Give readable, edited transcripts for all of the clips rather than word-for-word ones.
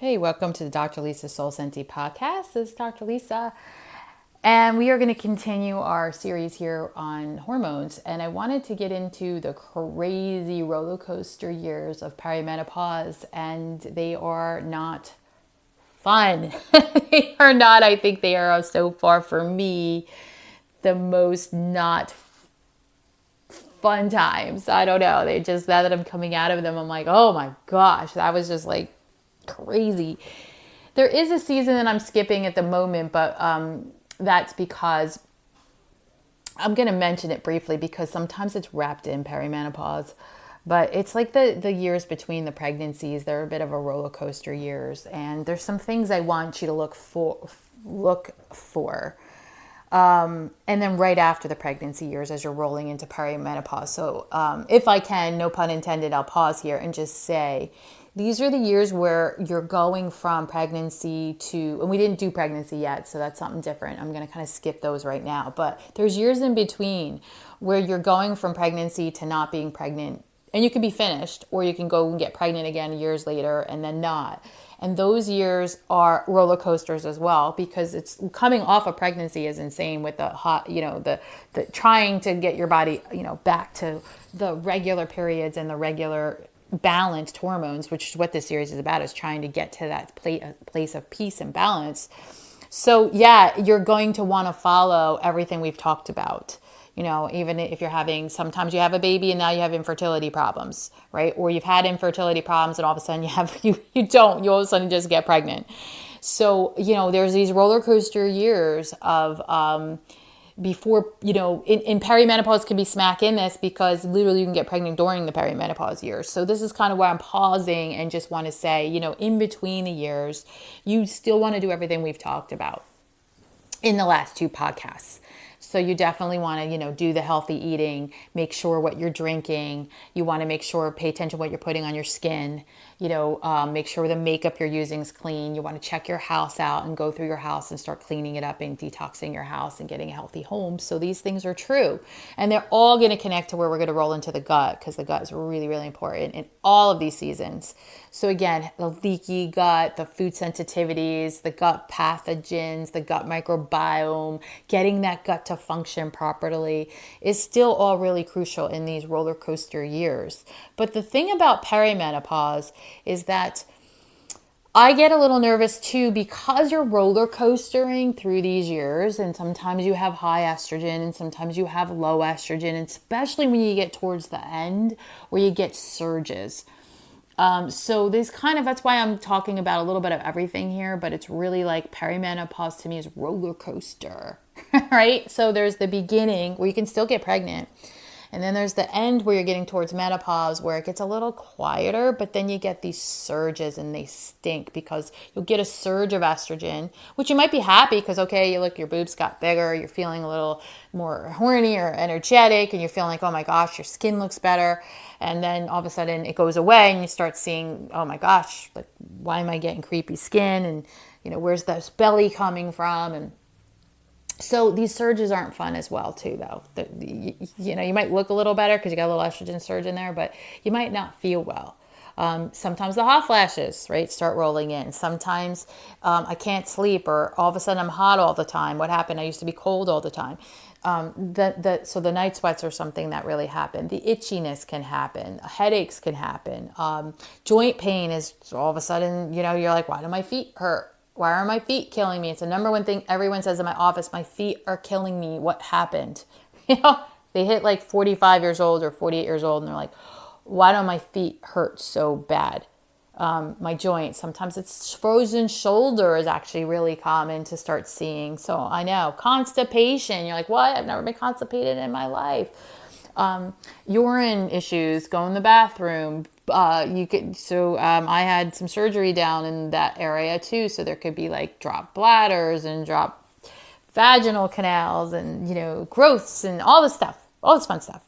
Hey, welcome to the Dr. Lisa Sulsenti podcast. This is Dr. Lisa, and we are going to continue our series here on hormones. And I wanted to get into the crazy roller coaster years of perimenopause, and they are not fun. They are not, I think they are so far for me the most not fun times. I don't know. They just, now that I'm coming out of them, I'm like, oh my gosh, that was just like crazy. There is a season that I'm skipping at the moment, but that's because I'm going to mention it briefly because sometimes it's wrapped in perimenopause. But it's like the years between the pregnancies. They're a bit of a roller coaster years. And there's some things I want you to look for. And then right after the pregnancy years as you're rolling into perimenopause. So if I can, no pun intended, I'll pause here and just say, these are the years where you're going from pregnancy to, and we didn't do pregnancy yet, so that's something different. I'm going to kind of skip those right now. But there's years in between where you're going from pregnancy to not being pregnant. And you can be finished, or you can go and get pregnant again years later and then not. And those years are roller coasters as well, because it's coming off of pregnancy is insane with the hot, the trying to get your body, back to the regular periods and the regular balanced hormones, which is what this series is about, is trying to get to that place of peace and balance. So yeah, you're going to want to follow everything we've talked about. Even if you're having, sometimes you have a baby and now you have infertility problems, right? Or you've had infertility problems and all of a sudden you all of a sudden just get pregnant. So, there's these roller coaster years of, before, in perimenopause can be smack in this because literally you can get pregnant during the perimenopause years. So this is kind of why I'm pausing and just want to say, in between the years, you still want to do everything we've talked about in the last two podcasts. So you definitely want to, do the healthy eating, make sure what you're drinking. You want to make sure, pay attention to what you're putting on your skin, make sure the makeup you're using is clean. You want to check your house out and go through your house and start cleaning it up and detoxing your house and getting a healthy home. So these things are true. And they're all going to connect to where we're going to roll into the gut, because the gut is really, really important in all of these seasons. So again, the leaky gut, the food sensitivities, the gut pathogens, the gut microbiome, getting that gut to function properly is still all really crucial in these roller coaster years. But the thing about perimenopause is that I get a little nervous too, because you're roller coastering through these years, and sometimes you have high estrogen and sometimes you have low estrogen, and especially when you get towards the end where you get surges. So that's why I'm talking about a little bit of everything here, but it's really like perimenopause to me is roller coaster, right? So there's the beginning where you can still get pregnant. And then there's the end where you're getting towards menopause, where it gets a little quieter, but then you get these surges and they stink, because you'll get a surge of estrogen, which you might be happy because, okay, your boobs got bigger, you're feeling a little more horny or energetic, and you're feeling like, oh my gosh, your skin looks better. And then all of a sudden it goes away and you start seeing, oh my gosh, like, why am I getting creepy skin? And, where's this belly coming from? And so these surges aren't fun as well too, though. You might look a little better because you got a little estrogen surge in there, but you might not feel well. Sometimes the hot flashes, right, start rolling in. Sometimes I can't sleep, or all of a sudden I'm hot all the time. What happened? I used to be cold all the time. So the night sweats are something that really happen. The itchiness can happen. Headaches can happen. Joint pain is all of a sudden, you're like, why do my feet hurt? Why are my feet killing me? It's the number one thing everyone says in my office. My feet are killing me. What happened? They hit like 45 years old or 48 years old, and they're like, why do my feet hurt so bad? My joints. Sometimes it's frozen shoulder is actually really common to start seeing. So I know. Constipation. You're like, what? I've never been constipated in my life. Urine issues, go in the bathroom. I had some surgery down in that area too. So there could be like drop bladders and drop vaginal canals and, growths and all this stuff, all this fun stuff.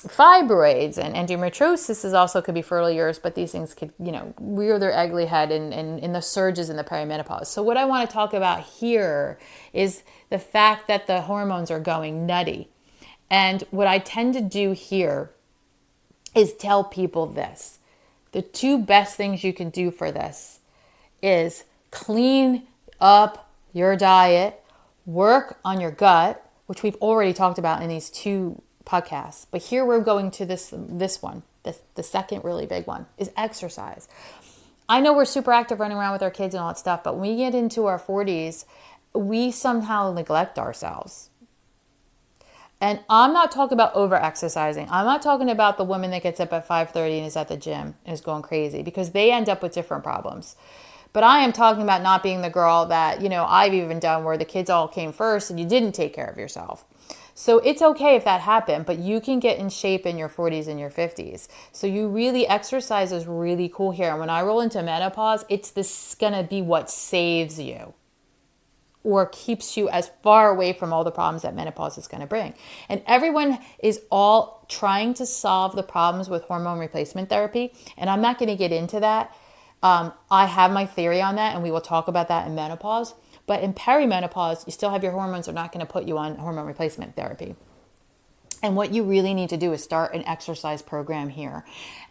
Fibroids and endometriosis is also could be fertile years, but these things could, rear their ugly head in the surges in the perimenopause. So what I want to talk about here is the fact that the hormones are going nutty. And what I tend to do here is tell people this. The two best things you can do for this is clean up your diet, work on your gut, which we've already talked about in these two podcasts. But here we're going to this one. The second really big one is exercise. I know we're super active running around with our kids and all that stuff, but when we get into our 40s, we somehow neglect ourselves. And I'm not talking about over exercising. I'm not talking about the woman that gets up at 5:30 and is at the gym and is going crazy, because they end up with different problems. But I am talking about not being the girl that, I've even done where the kids all came first and you didn't take care of yourself. So it's okay if that happened, but you can get in shape in your 40s and your 50s. So you really, exercise is really cool here. And when I roll into menopause, it's going to be what saves you or keeps you as far away from all the problems that menopause is going to bring. And everyone is all trying to solve the problems with hormone replacement therapy. And I'm not going to get into that. I have my theory on that, and we will talk about that in menopause. But in perimenopause, you still have your hormones. They're not going to put you on hormone replacement therapy. And what you really need to do is start an exercise program here.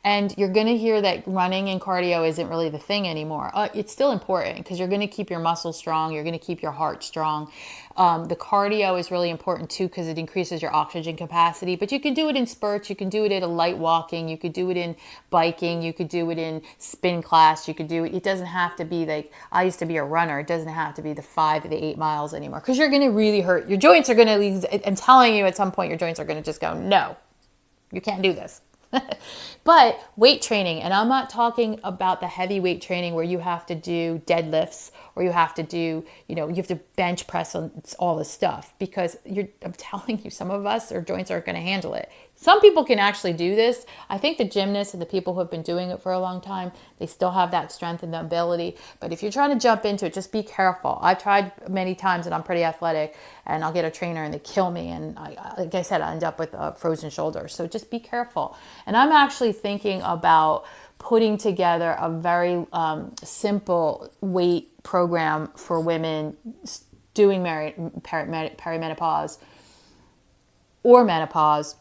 And you're going to hear that running and cardio isn't really the thing anymore. It's still important because you're going to keep your muscles strong. You're going to keep your heart strong. The cardio is really important too because it increases your oxygen capacity. But you can do it in spurts. You can do it in a light walking. You could do it in biking. You could do it in spin class. You could do it. It doesn't have to be like, I used to be a runner. It doesn't have to be the 5 to the 8 miles anymore because you're going to really hurt. Your joints are going to, I'm telling you, at some point your joints are going to just go, no, you can't do this. But weight training, and I'm not talking about the heavy weight training where you have to do deadlifts or you have to do, you have to bench press on all this stuff because I'm telling you, some of us, our joints aren't going to handle it. Some people can actually do this. I think the gymnasts and the people who have been doing it for a long time, they still have that strength and the ability. But if you're trying to jump into it, just be careful. I've tried many times and I'm pretty athletic and I'll get a trainer and they kill me. And like I said, I end up with a frozen shoulder. So just be careful. And I'm actually thinking about putting together a very simple weight program for women doing perimenopause or menopause,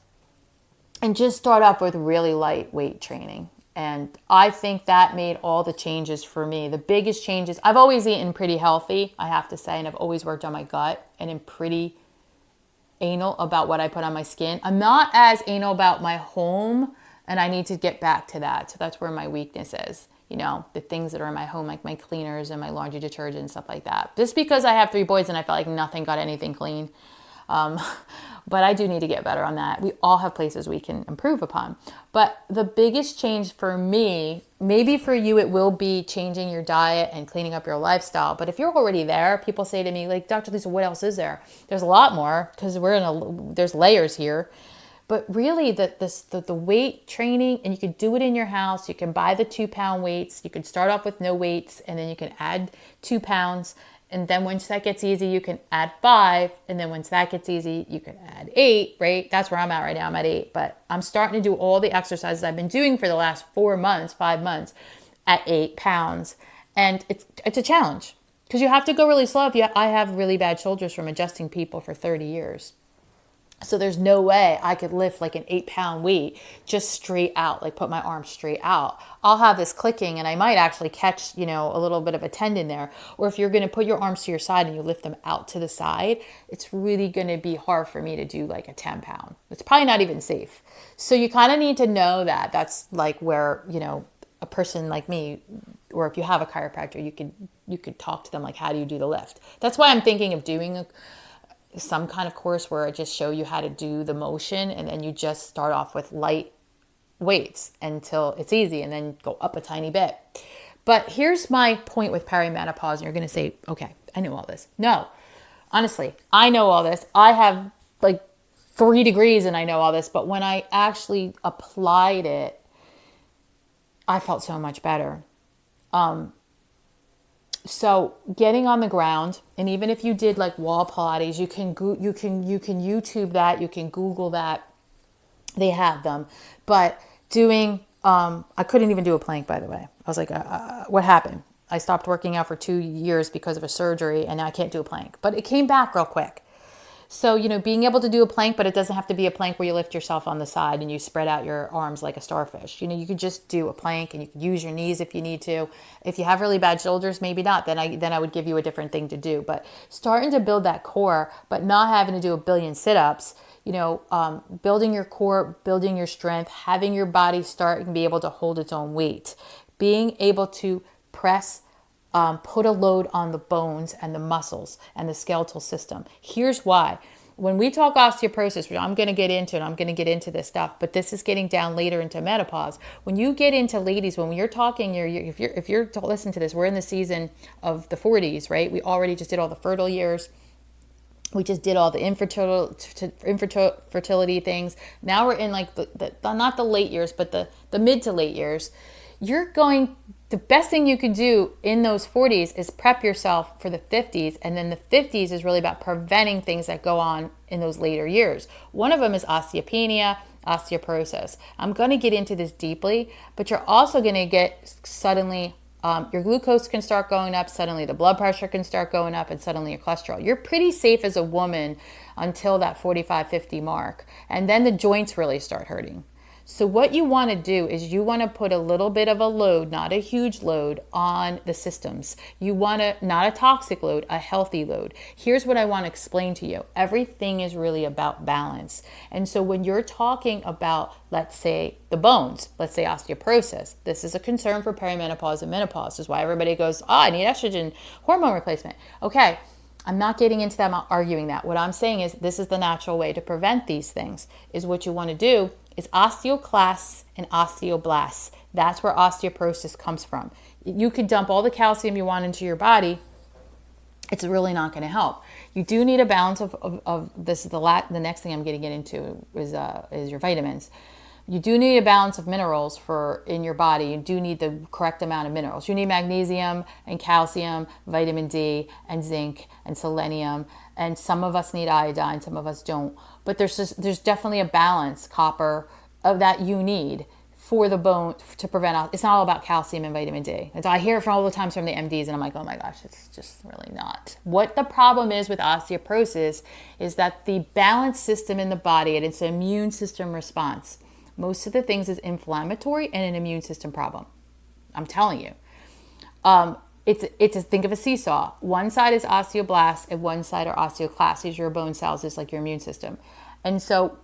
and just start off with really light weight training. And I think that made all the changes for me. The biggest changes, I've always eaten pretty healthy, I have to say, and I've always worked on my gut and am pretty anal about what I put on my skin. I'm not as anal about my home, and I need to get back to that. So that's where my weakness is. The things that are in my home, like my cleaners and my laundry detergent and stuff like that. Just because I have 3 boys and I felt like nothing got anything clean. But I do need to get better on that. We all have places we can improve upon. But the biggest change for me, maybe for you, it will be changing your diet and cleaning up your lifestyle. But if you're already there, people say to me, like, Dr. Lisa, what else is there? There's a lot more because there's layers here. But really, the weight training, and you can do it in your house. You can buy the 2-pound weights. You can start off with no weights, and then you can add 2 pounds. And then once that gets easy, you can add 5. And then once that gets easy, you can add 8, right? That's where I'm at right now. I'm at 8. But I'm starting to do all the exercises I've been doing for the last 5 months at 8 pounds. And it's a challenge because you have to go really slow. I have really bad shoulders from adjusting people for 30 years. So there's no way I could lift like an 8-pound weight just straight out, like put my arms straight out. I'll have this clicking and I might actually catch, a little bit of a tendon there. Or if you're going to put your arms to your side and you lift them out to the side, it's really going to be hard for me to do like a 10-pound. It's probably not even safe. So you kind of need to know that that's like where, a person like me, or if you have a chiropractor, you could talk to them like, how do you do the lift? That's why I'm thinking of doing some kind of course where I just show you how to do the motion, and then you just start off with light weights until it's easy and then go up a tiny bit. But here's my point with perimenopause, and you're going to say, okay, I know all this. No, honestly, I know all this. I have like 3 degrees and I know all this, but when I actually applied it, I felt so much better. So getting on the ground, and even if you did like wall Pilates, you can YouTube that, you can Google that. They have them. But doing, I couldn't even do a plank, by the way. I was like, what happened? I stopped working out for 2 years because of a surgery, and now I can't do a plank. But it came back real quick. So, being able to do a plank, but it doesn't have to be a plank where you lift yourself on the side and you spread out your arms like a starfish. You could just do a plank, and you could use your knees if you need to. If you have really bad shoulders, maybe not. Then I would give you a different thing to do. But starting to build that core, but not having to do a billion sit-ups, building your core, building your strength, having your body start and be able to hold its own weight, being able to press, put a load on the bones and the muscles and the skeletal system. Here's why. When we talk osteoporosis, which I'm going to get into, and I'm going to get into this stuff, but this is getting down later into menopause. When you get into ladies, when you're talking, if you're to listen to this, we're in the season of the 40s, right? We already just did all the fertile years. We just did all the infertility things. Now we're in like the not the late years, but the mid to late years. The best thing you could do in those 40s is prep yourself for the 50s. And then the 50s is really about preventing things that go on in those later years. One of them is osteopenia, osteoporosis. I'm going to get into this deeply, but you're also going to get suddenly your glucose can start going up, suddenly the blood pressure can start going up, and suddenly your cholesterol. You're pretty safe as a woman until that 45, 50 mark. And then the joints really start hurting. So what you want to do is you want to put a little bit of a load, not a huge load, on the systems. You want to, not a toxic load, a healthy load. Here's what I want to explain to you. Everything is really about balance. And so when you're talking about, let's say, the bones, let's say osteoporosis, this is a concern for perimenopause and menopause. This is why everybody goes, I need estrogen hormone replacement. Okay. I'm not getting into that, I'm not arguing that. What I'm saying is this is the natural way to prevent these things, is what you want to do is osteoclasts and osteoblasts. That's where osteoporosis comes from. You could dump all the calcium you want into your body. It's really not going to help. You do need a balance of this. The next thing I'm going to get into is your vitamins. You do need a balance of minerals in your body. You do need the correct amount of minerals. You need magnesium and calcium, vitamin D and zinc and selenium. And some of us need iodine, some of us don't. But there's definitely a balance, copper, of that you need for the bone to prevent. It's not all about calcium and vitamin D. And so I hear it from all the times from the MDs, and I'm like, oh my gosh, it's just really not. What the problem is with osteoporosis is that the balance system in the body and its immune system response, most of the things is inflammatory and an immune system problem. I'm telling you. Think of a seesaw. One side is osteoblasts and one side are osteoclasts. These are your bone cells, just like your immune system. And so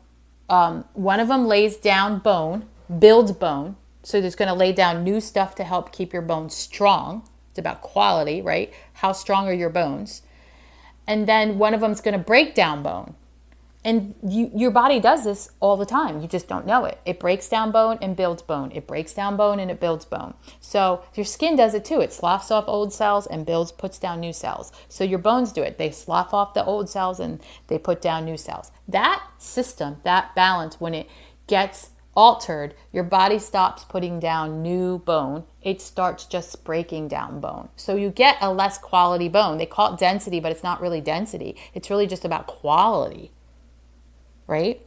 one of them lays down bone, builds bone. So it's going to lay down new stuff to help keep your bones strong. It's about quality, right? How strong are your bones? And then one of them is going to break down bone. And your body does this all the time. You just don't know it. It breaks down bone and builds bone. It breaks down bone and it builds bone. So your skin does it too. It sloughs off old cells and puts down new cells. So your bones do it. They slough off the old cells and they put down new cells. That system, that balance, when it gets altered, your body stops putting down new bone. It starts just breaking down bone. So you get a less quality bone. They call it density, but it's not really density. It's really just about quality. Right?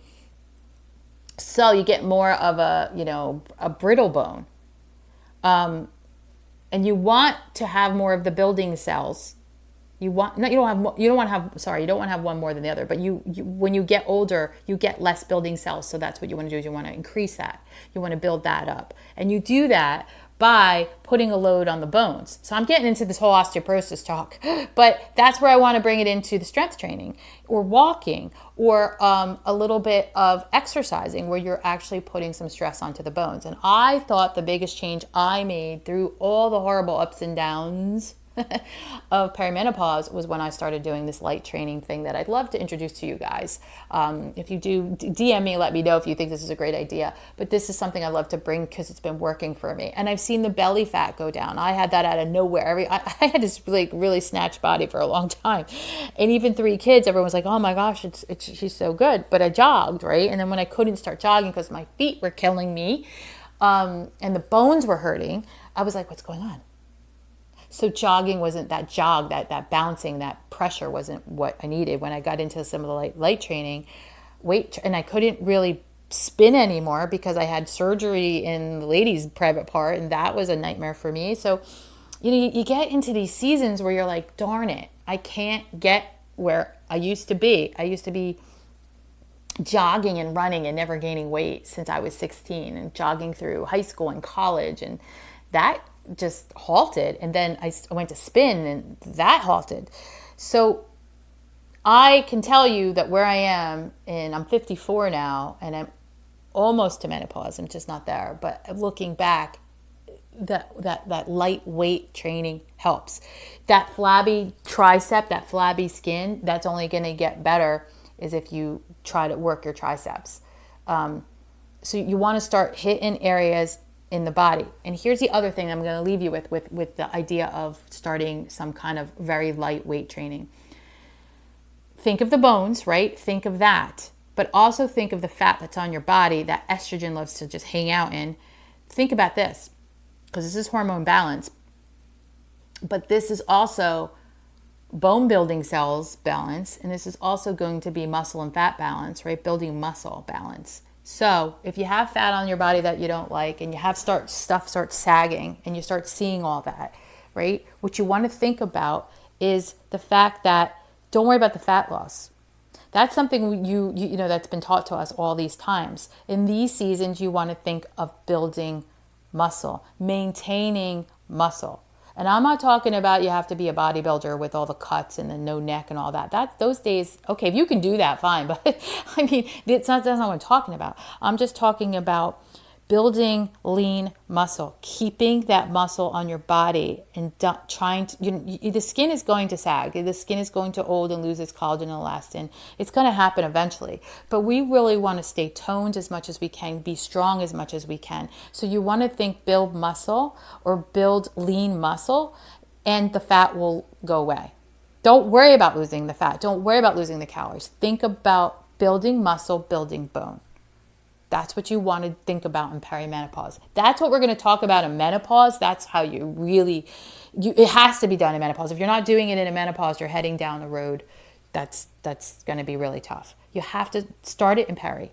So you get more of a brittle bone. And you want to have more of the building cells. You don't want to have one more than the other, but when you get older, you get less building cells. So that's what you want to do, is you want to increase that. You want to build that up. And you do that by putting a load on the bones. So I'm getting into this whole osteoporosis talk, but that's where I want to bring it into the strength training or walking or a little bit of exercising where you're actually putting some stress onto the bones. And I thought the biggest change I made through all the horrible ups and downs of perimenopause was when I started doing this light training thing that I'd love to introduce to you guys. If you do, DM me, let me know if you think this is a great idea. But this is something I love to bring because it's been working for me. And I've seen the belly fat go down. I had that out of nowhere. I had this really snatched body for a long time. And even 3 kids, everyone was like, oh my gosh, she's so good. But I jogged, right? And then when I couldn't start jogging because my feet were killing me and the bones were hurting, I was like, what's going on? So jogging wasn't that jog, that bouncing, that pressure wasn't what I needed. When I got into some of the light training, and I couldn't really spin anymore because I had surgery in the ladies' private part, and that was a nightmare for me. So, you get into these seasons where you're like, darn it, I can't get where I used to be. I used to be jogging and running and never gaining weight since I was 16, and jogging through high school and college, and that just halted. And then I went to spin, and that halted. So I can tell you that where I am, and I'm 54 now, and I'm almost to menopause. I'm just not there. But looking back, that lightweight training helps. That flabby tricep, that flabby skin, that's only going to get better is if you try to work your triceps. So you want to start hitting areas in the body. And here's the other thing I'm going to leave you with the idea of starting some kind of very lightweight training. Think of the bones, right? Think of that. But also think of the fat that's on your body that estrogen loves to just hang out in. Think about this, because this is hormone balance. But this is also bone building cells balance. And this is also going to be muscle and fat balance, right? Building muscle balance. So if you have fat on your body that you don't like, and you have stuff starts sagging, and you start seeing all that, right? What you want to think about is the fact that don't worry about the fat loss. That's something you know that's been taught to us all these times. In these seasons, you want to think of building muscle, maintaining muscle. And I'm not talking about you have to be a bodybuilder with all the cuts and the no neck and all that. Those days, okay, if you can do that, fine. But I mean, that's not what I'm talking about. I'm just talking about building lean muscle, keeping that muscle on your body, and trying to, the skin is going to sag. The skin is going to old and lose its collagen and elastin. It's going to happen eventually. But we really want to stay toned as much as we can, be strong as much as we can. So you want to think build muscle or build lean muscle, and the fat will go away. Don't worry about losing the fat. Don't worry about losing the calories. Think about building muscle, building bone. That's what you want to think about in perimenopause. That's what we're going to talk about in menopause. That's how you really, it has to be done in menopause. If you're not doing it in a menopause, you're heading down the road. That's going to be really tough. You have to start it in peri.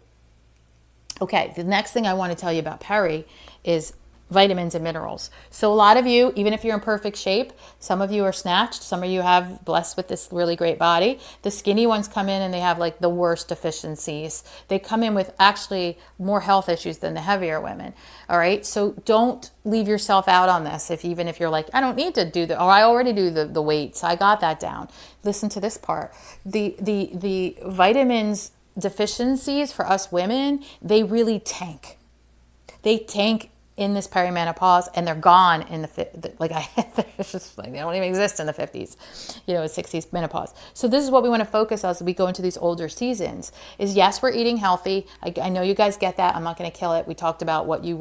Okay, the next thing I want to tell you about peri is vitamins and minerals. So a lot of you, even if you're in perfect shape, some of you are snatched, some of you have blessed with this really great body. The skinny ones come in and they have like the worst deficiencies. They come in with actually more health issues than the heavier women. All right. So don't leave yourself out on this. Even if you're like, I don't need to do or I already do the weights. I got that down. Listen to this part. The vitamins deficiencies for us women, they really tank. They tank in this perimenopause, and they're gone in it's just like they don't even exist in the 50s, 60s menopause. So this is what we want to focus on as we go into these older seasons is, yes, we're eating healthy. I know you guys get that. I'm not going to kill it. We talked about what you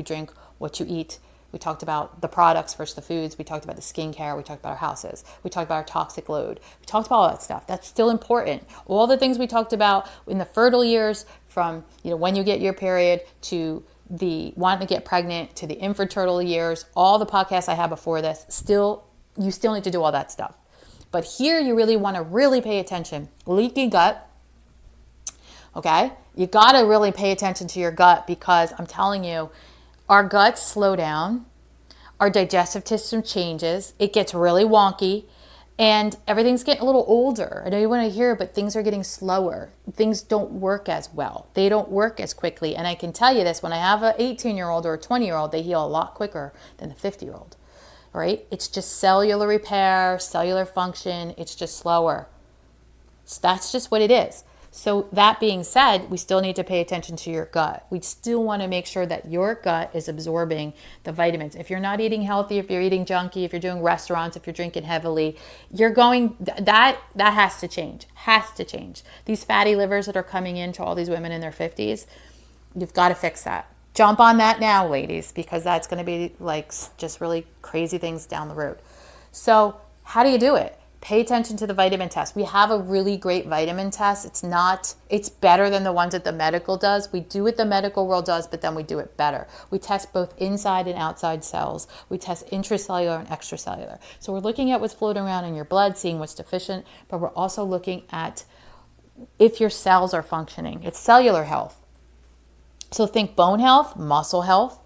drink, what you eat. We talked about the products versus the foods. We talked about the skincare. We talked about our houses. We talked about our toxic load. We talked about all that stuff. That's still important. All the things we talked about in the fertile years, from when you get your period to the wanting to get pregnant to the infertile years, all the podcasts I had before this, you still need to do all that stuff. But here you really want to really pay attention. Leaky gut. Okay? You got to really pay attention to your gut, because I'm telling you, our guts slow down. Our digestive system changes. It gets really wonky. And everything's getting a little older. I know you want to hear it, but things are getting slower. Things don't work as well. They don't work as quickly. And I can tell you this, when I have an 18-year-old or a 20-year-old, they heal a lot quicker than the 50-year-old, right? It's just cellular repair, cellular function. It's just slower. So that's just what it is. So that being said, we still need to pay attention to your gut. We still want to make sure that your gut is absorbing the vitamins. If you're not eating healthy, if you're eating junky, if you're doing restaurants, if you're drinking heavily, that has to change. Has to change. These fatty livers that are coming into all these women in their 50s, you've got to fix that. Jump on that now, ladies, because that's going to be like just really crazy things down the road. So how do you do it? Pay attention to the vitamin test. We have a really great vitamin test. It's better than the ones that the medical does. We do what the medical world does, but then we do it better. We test both inside and outside cells. We test intracellular and extracellular. So we're looking at what's floating around in your blood, seeing what's deficient, but we're also looking at if your cells are functioning. It's cellular health. So think bone health, muscle health,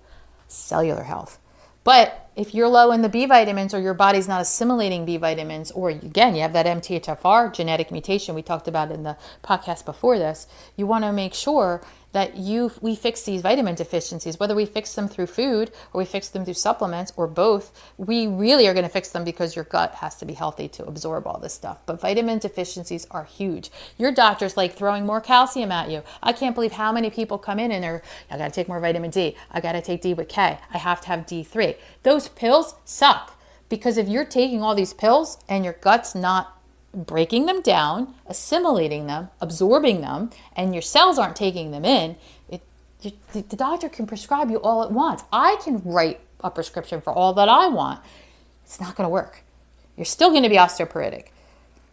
cellular health. But if you're low in the B vitamins or your body's not assimilating B vitamins, or again, you have that MTHFR genetic mutation we talked about in the podcast before this, you want to make sure that we fix these vitamin deficiencies, whether we fix them through food or we fix them through supplements or both. We really are going to fix them because your gut has to be healthy to absorb all this stuff. But vitamin deficiencies are huge. Your doctor's like throwing more calcium at you. I can't believe how many people come in and I got to take more vitamin D. I got to take D with K. I have to have D3. Those pills suck, because if you're taking all these pills and your gut's not breaking them down, assimilating them, absorbing them, and your cells aren't taking them in, the doctor can prescribe you all at once. I can write a prescription for all that I want. It's not going to work. You're still going to be osteoporotic,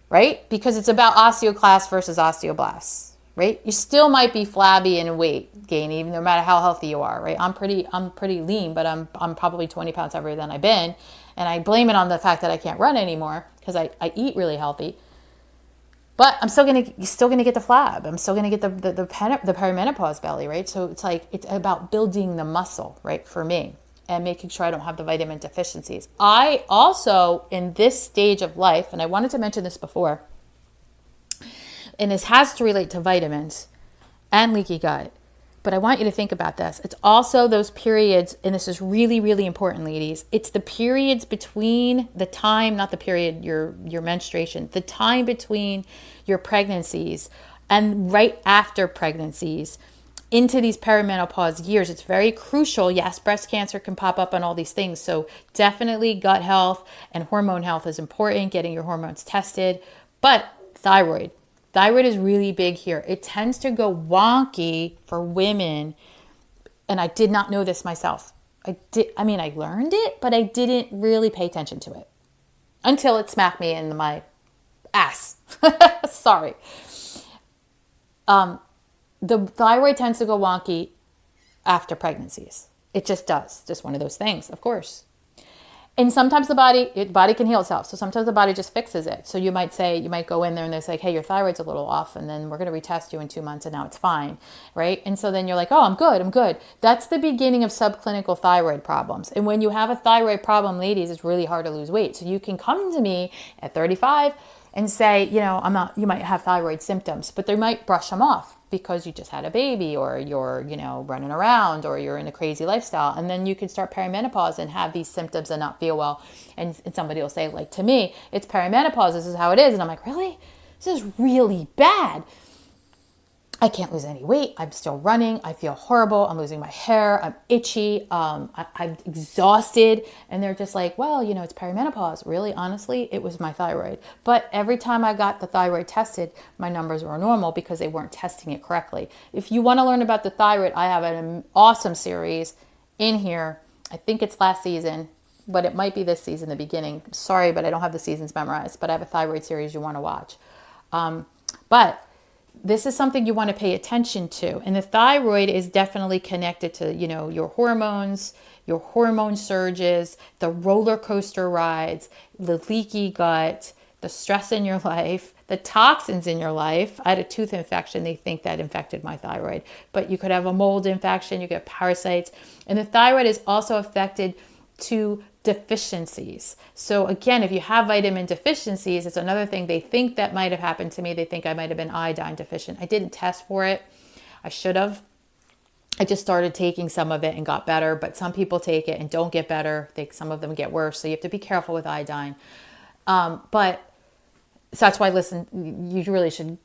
right? Because it's about osteoclasts versus osteoblasts, right? You still might be flabby and weight gain, even no matter how healthy you are, right? I'm pretty lean, but I'm probably 20 pounds heavier than I've been. And I blame it on the fact that I can't run anymore because I eat really healthy. But I'm still gonna get the flab. I'm still gonna get the perimenopause belly, right? So it's about building the muscle, right, for me, and making sure I don't have the vitamin deficiencies. I also, in this stage of life, and I wanted to mention this before, and this has to relate to vitamins and leaky gut, but I want you to think about this. It's also those periods, and this is really, really important, ladies. It's the periods between the time, not the period, your menstruation, the time between your pregnancies and right after pregnancies into these perimenopause years. It's very crucial. Yes, breast cancer can pop up on all these things. So definitely gut health and hormone health is important, getting your hormones tested. But thyroid is really big here. It tends to go wonky for women. And I did not know this myself. I learned it, but I didn't really pay attention to it until it smacked me in my ass. Sorry. The thyroid tends to go wonky after pregnancies. It just does. Just one of those things, of course. And sometimes the body can heal itself. So sometimes the body just fixes it. So you might go in there and they're like, hey, your thyroid's a little off. And then we're going to retest you in 2 months and now it's fine. Right. And so then you're like, oh, I'm good. That's the beginning of subclinical thyroid problems. And when you have a thyroid problem, ladies, it's really hard to lose weight. So you can come to me at 35 and say, you might have thyroid symptoms, but they might brush them off because you just had a baby, or you're, running around, or you're in a crazy lifestyle. And then you can start perimenopause and have these symptoms and not feel well. And somebody will say, like, to me, it's perimenopause. This is how it is. And I'm like, really? This is really bad. I can't lose any weight. I'm still running. I feel horrible. I'm losing my hair. I'm itchy. I'm exhausted. And they're just like, well, it's perimenopause. Really, honestly, it was my thyroid. But every time I got the thyroid tested, my numbers were normal because they weren't testing it correctly. If you want to learn about the thyroid, I have an awesome series in here. I think it's last season, but it might be this season, the beginning. Sorry, but I don't have the seasons memorized. But I have a thyroid series you want to watch. But this is something you want to pay attention to. And the thyroid is definitely connected to, your hormones, your hormone surges, the roller coaster rides, the leaky gut, the stress in your life, the toxins in your life. I had a tooth infection. They think that infected my thyroid. But you could have a mold infection, you get parasites. And the thyroid is also affected to deficiencies. So again, if you have vitamin deficiencies, it's another thing they think that might have happened to me. They think I might have been iodine deficient. I didn't test for it. I should have. I just started taking some of it and got better, but some people take it and don't get better. Some of them get worse. So you have to be careful with iodine. So that's why, you really should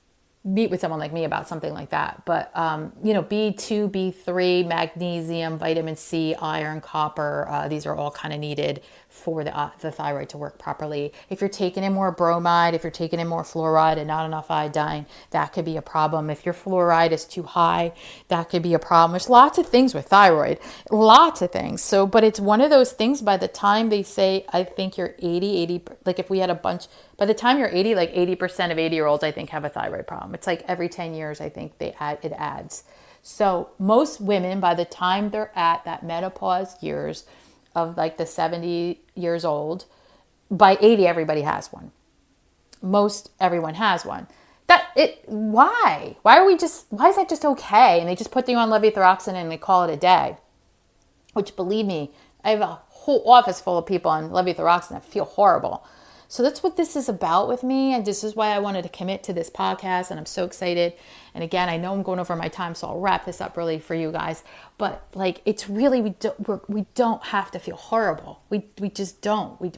meet with someone like me about something like that. But, B2, B3, magnesium, vitamin C, iron, copper, these are all kind of needed for the thyroid to work properly. If you're taking in more bromide, if you're taking in more fluoride and not enough iodine, that could be a problem. If your fluoride is too high, that could be a problem. There's lots of things with thyroid, lots of things. So, but it's one of those things by the time they say, I think you're 80, like if we had a bunch, by the time you're 80, like 80% of 80-year-olds, I think, have a thyroid problem. It's like every 10 years, I think it adds. So most women, by the time they're at that menopause years of like the 70 years old, by 80, everybody has one. Everyone has one. Why? Why is that just okay? And they just put you on levothyroxine and they call it a day, which, believe me, I have a whole office full of people on levothyroxine that feel horrible. So that's what this is about with me. And this is why I wanted to commit to this podcast. And I'm so excited. And again, I know I'm going over my time, so I'll wrap this up really for you guys. But like, it's really, we don't have to feel horrible. We just don't. We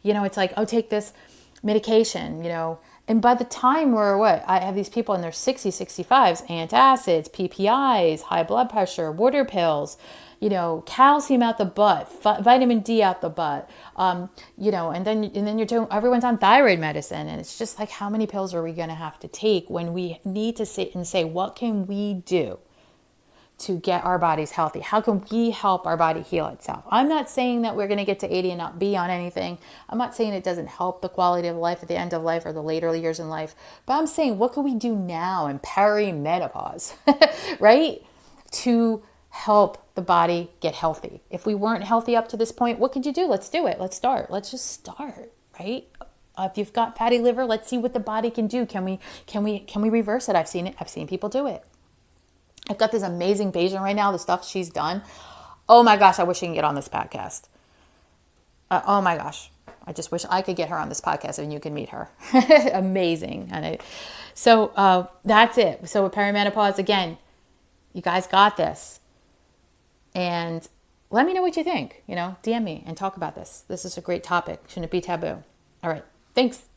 it's like, oh, take this medication, And by the time I have these people in their 60s, 65s, antacids, PPIs, high blood pressure, water pills, calcium out the butt, vitamin D out the butt, and then everyone's on thyroid medicine. And it's just like, how many pills are we going to have to take when we need to sit and say, what can we do to get our bodies healthy? How can we help our body heal itself? I'm not saying that we're going to get to 80 and not be on anything. I'm not saying it doesn't help the quality of life at the end of life or the later years in life. But I'm saying, what can we do now in perimenopause, right? To help the body get healthy. If we weren't healthy up to this point, what could you do? Let's do it. Let's start. Let's just start, right? If you've got fatty liver, let's see what the body can do. Can we reverse it? I've seen it. I've seen people do it. I've got this amazing patient right now, the stuff she's done. Oh my gosh, I wish she can get on this podcast. Oh my gosh. I just wish I could get her on this podcast and you can meet her. Amazing. So that's it. So with perimenopause, again, you guys got this. And let me know what you think. DM me and talk about this. This is a great topic. Shouldn't it be taboo? All right. Thanks.